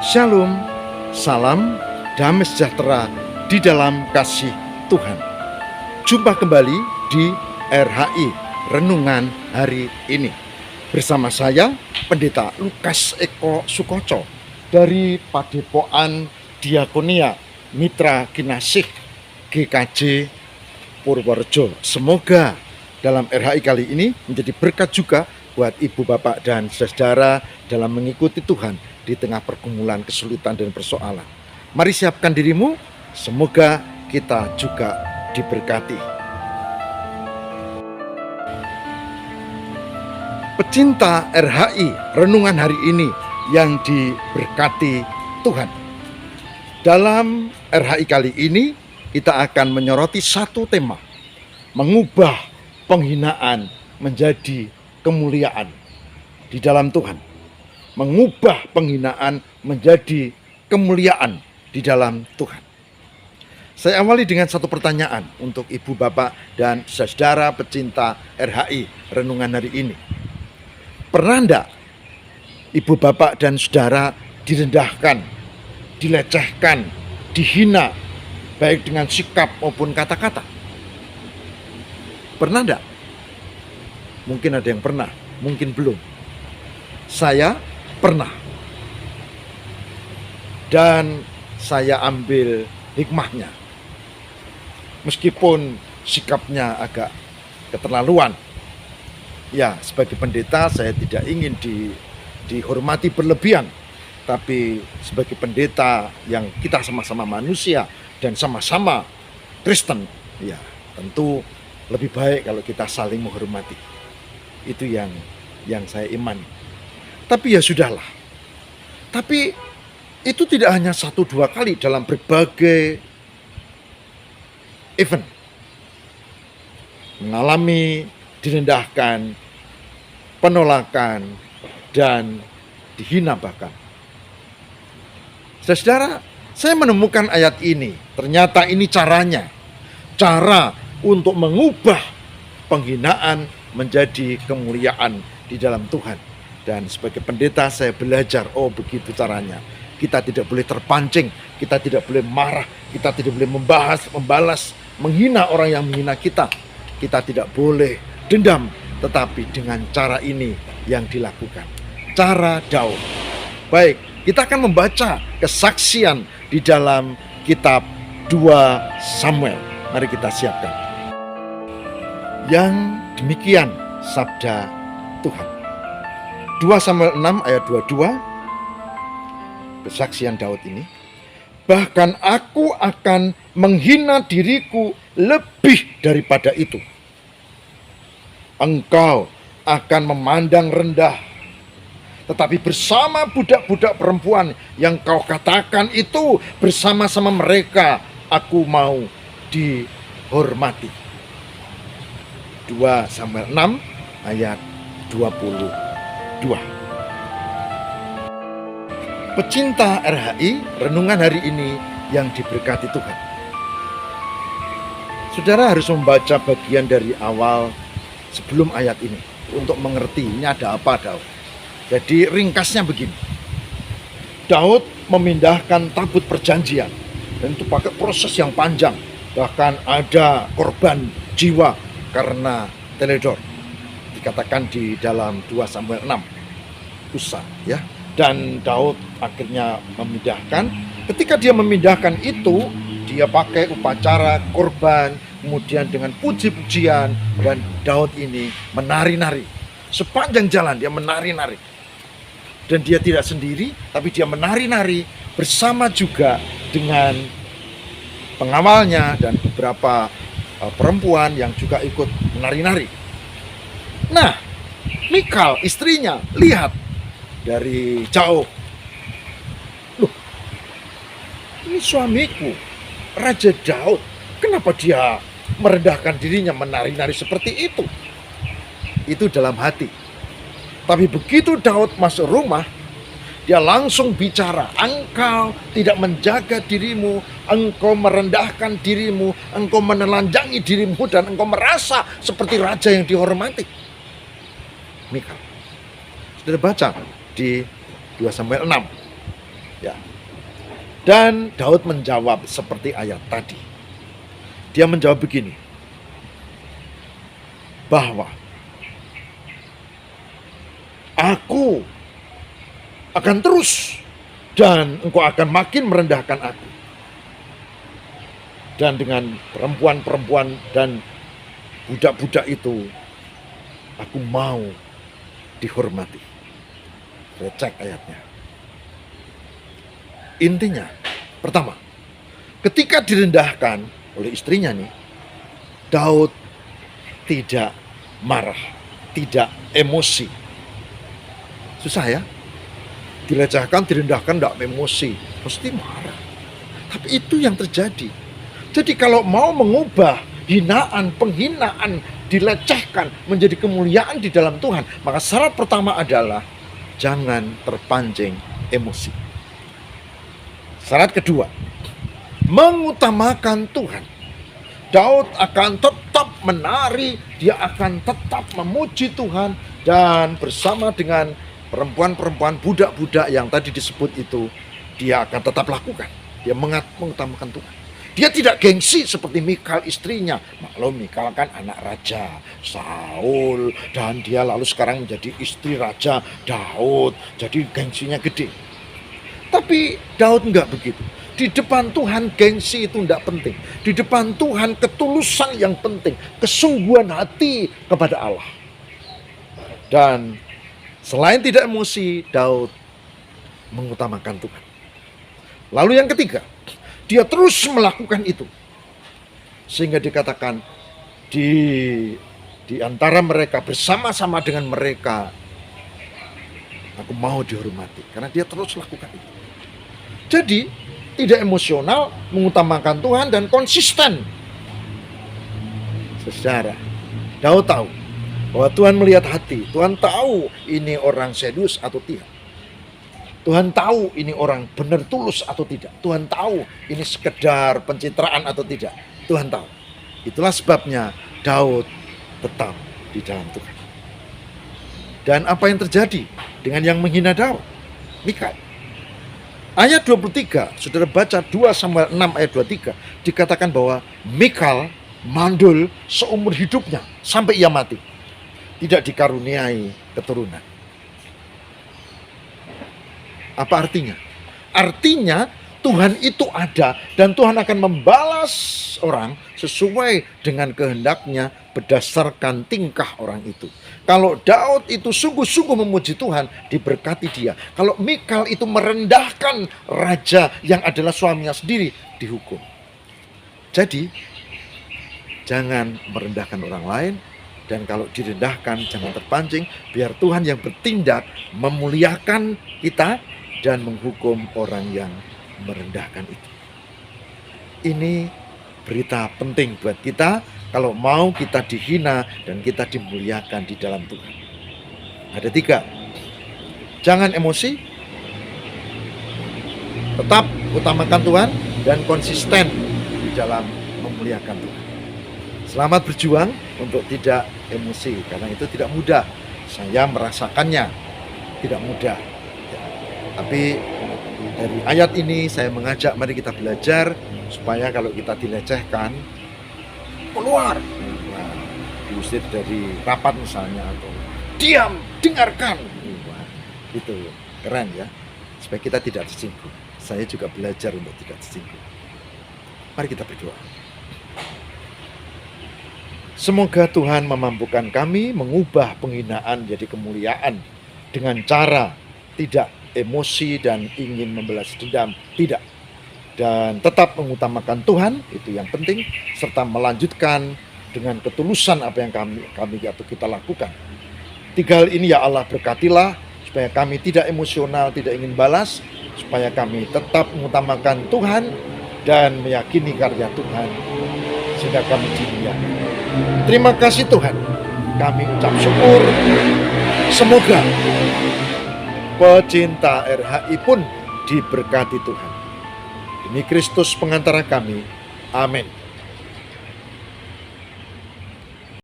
Shalom, salam damai sejahtera di dalam kasih Tuhan. Jumpa kembali di RHI Renungan hari ini. Bersama saya, Pendeta Lukas Eko Sukoco dari Padepokan Diakonia Mitra Kinasih GKJ Purworejo. Semoga dalam RHI kali ini menjadi berkat juga buat ibu, bapak, dan saudara dalam mengikuti Tuhan di tengah pergumulan, kesulitan, dan persoalan. Mari siapkan dirimu, semoga kita juga diberkati. Pecinta RHI Renungan hari ini yang diberkati Tuhan. Dalam RHI kali ini kita akan menyoroti satu tema, mengubah penghinaan menjadi kemuliaan di dalam Tuhan. Mengubah penghinaan menjadi kemuliaan di dalam Tuhan. Saya awali dengan satu pertanyaan untuk ibu, bapak, dan saudara pecinta RHI Renungan hari ini. Pernah enggak ibu, bapak, dan saudara direndahkan, dilecehkan, dihina, baik dengan sikap maupun kata-kata? Pernah enggak? Mungkin ada yang pernah, mungkin belum. Saya pernah. Dan saya ambil hikmahnya. Meskipun sikapnya agak keterlaluan. Ya, sebagai pendeta saya tidak ingin dihormati berlebihan. Tapi sebagai pendeta yang kita sama-sama manusia dan sama-sama Kristen, ya tentu lebih baik kalau kita saling menghormati. Itu yang saya imani. Tapi ya sudahlah. Tapi itu tidak hanya 1-2 kali dalam berbagai event. Mengalami direndahkan, penolakan, dan dihina bahkan. Saudara, saya menemukan ayat ini. Ternyata ini caranya. Cara untuk mengubah penghinaan menjadi kemuliaan di dalam Tuhan. Dan sebagai pendeta saya belajar, oh begitu caranya. Kita tidak boleh terpancing, kita tidak boleh marah, kita tidak boleh membalas, menghina orang yang menghina kita. Kita tidak boleh dendam, tetapi dengan cara ini yang dilakukan. Cara Daud. Baik, kita akan membaca kesaksian di dalam kitab 2 Samuel. Mari kita siapkan. Yang demikian sabda Tuhan. 2 Samuel 6 ayat 22, kesaksian Daud ini. Bahkan aku akan menghina diriku lebih daripada itu. Engkau akan memandang rendah, tetapi bersama budak-budak perempuan yang kau katakan itu, bersama-sama mereka aku mau dihormati. 2 Samuel 6 ayat 22. Pecinta RHI Renungan hari ini yang diberkati Tuhan. Saudara harus membaca bagian dari awal sebelum ayat ini untuk mengerti ini ada apa Daud. Jadi ringkasnya begini. Daud memindahkan tabut perjanjian dan itu pakai proses yang panjang. Bahkan ada korban jiwa karena teledor. Dikatakan di dalam 2 Samuel 6 Usa, ya. Dan Daud akhirnya memindahkan. Ketika dia memindahkan itu, dia pakai upacara korban, kemudian dengan puji-pujian, dan Daud ini menari-nari. Sepanjang jalan dia menari-nari. Dan dia tidak sendiri, tapi dia menari-nari bersama juga dengan pengawalnya dan beberapa perempuan yang juga ikut menari-nari. Nah, Mikal istrinya lihat dari jauh. Loh, ini suamiku, Raja Daud. Kenapa dia merendahkan dirinya menari-nari seperti itu? Itu dalam hati. Tapi begitu Daud masuk rumah, dia langsung bicara, engkau tidak menjaga dirimu, engkau merendahkan dirimu, engkau menelanjangi dirimu, dan engkau merasa seperti raja yang dihormati. Mikal. Sudah baca di 2 Samuel 6. Ya. Dan Daud menjawab seperti ayat tadi. Dia menjawab begini, bahwa aku akan terus dan engkau akan makin merendahkan aku. Dan dengan perempuan-perempuan dan budak-budak itu, aku mau dihormati. Saya cek ayatnya. Intinya, pertama, ketika direndahkan oleh istrinya nih, Daud tidak marah, tidak emosi. Susah ya? Dilecehkan, direndahkan, tidak emosi, pasti marah. Tapi itu yang terjadi. Jadi kalau mau mengubah hinaan, penghinaan, dilecehkan menjadi kemuliaan di dalam Tuhan, maka syarat pertama adalah jangan terpancing emosi. Syarat kedua, mengutamakan Tuhan. Daud akan tetap menari, dia akan tetap memuji Tuhan, dan bersama dengan perempuan-perempuan, budak-budak yang tadi disebut itu, dia akan tetap lakukan. Dia mengutamakan Tuhan. Dia tidak gengsi seperti Mikal istrinya. Maklum, Mikal kan anak raja Saul, dan dia lalu sekarang menjadi istri raja Daud, jadi gengsinya gede. Tapi Daud enggak begitu. Di depan Tuhan gengsi itu enggak penting. Di depan Tuhan ketulusan yang penting, kesungguhan hati kepada Allah. Dan selain tidak emosi, Daud mengutamakan Tuhan. Lalu yang ketiga, dia terus melakukan itu. Sehingga dikatakan di antara mereka, bersama-sama dengan mereka, aku mau dihormati. Karena dia terus lakukan itu. Jadi tidak emosional, mengutamakan Tuhan, dan konsisten. Saudara, Daud tahu bahwa Tuhan melihat hati. Tuhan tahu ini orang serius atau tidak. Tuhan tahu ini orang benar tulus atau tidak. Tuhan tahu ini sekedar pencitraan atau tidak. Tuhan tahu. Itulah sebabnya Daud tetap di dalam Tuhan. Dan apa yang terjadi dengan yang menghina Daud? Mikal. Ayat 23, saudara baca 2 Samuel 6 ayat 23, dikatakan bahwa Mikal mandul seumur hidupnya sampai ia mati. Tidak dikaruniai keturunan. Apa artinya? Artinya Tuhan itu ada dan Tuhan akan membalas orang sesuai dengan kehendaknya berdasarkan tingkah orang itu. Kalau Daud itu sungguh-sungguh memuji Tuhan, diberkati dia. Kalau Mikal itu merendahkan raja yang adalah suaminya sendiri, dihukum. Jadi jangan merendahkan orang lain, dan kalau direndahkan jangan terpancing, biar Tuhan yang bertindak memuliakan kita dan menghukum orang yang merendahkan itu. Ini berita penting buat kita kalau mau kita dihina dan kita dimuliakan di dalam Tuhan. Ada 3. Jangan emosi, tetap utamakan Tuhan, dan konsisten di dalam memuliakan Tuhan. Selamat berjuang untuk tidak emosi, karena itu tidak mudah. Saya merasakannya tidak mudah. Tapi dari ayat ini saya mengajak mari kita belajar supaya kalau kita dilecehkan, keluar. Nah, diusir dari rapat misalnya, atau diam, dengarkan. Wah, itu keren ya. Supaya kita tidak tersinggung. Saya juga belajar untuk tidak tersinggung. Mari kita berdoa. Semoga Tuhan memampukan kami mengubah penghinaan jadi kemuliaan dengan cara tidak emosi dan ingin membalas dendam, tidak. Dan tetap mengutamakan Tuhan, itu yang penting, serta melanjutkan dengan ketulusan apa yang kami atau kita lakukan. 3 hal ini ya Allah berkatilah, supaya kami tidak emosional, tidak ingin balas, supaya kami tetap mengutamakan Tuhan dan meyakini karya Tuhan, sehingga kami dimuliakan. Terima kasih Tuhan, kami ucap syukur. Semoga pecinta RHI pun diberkati Tuhan. Demi Kristus pengantara kami. Amin.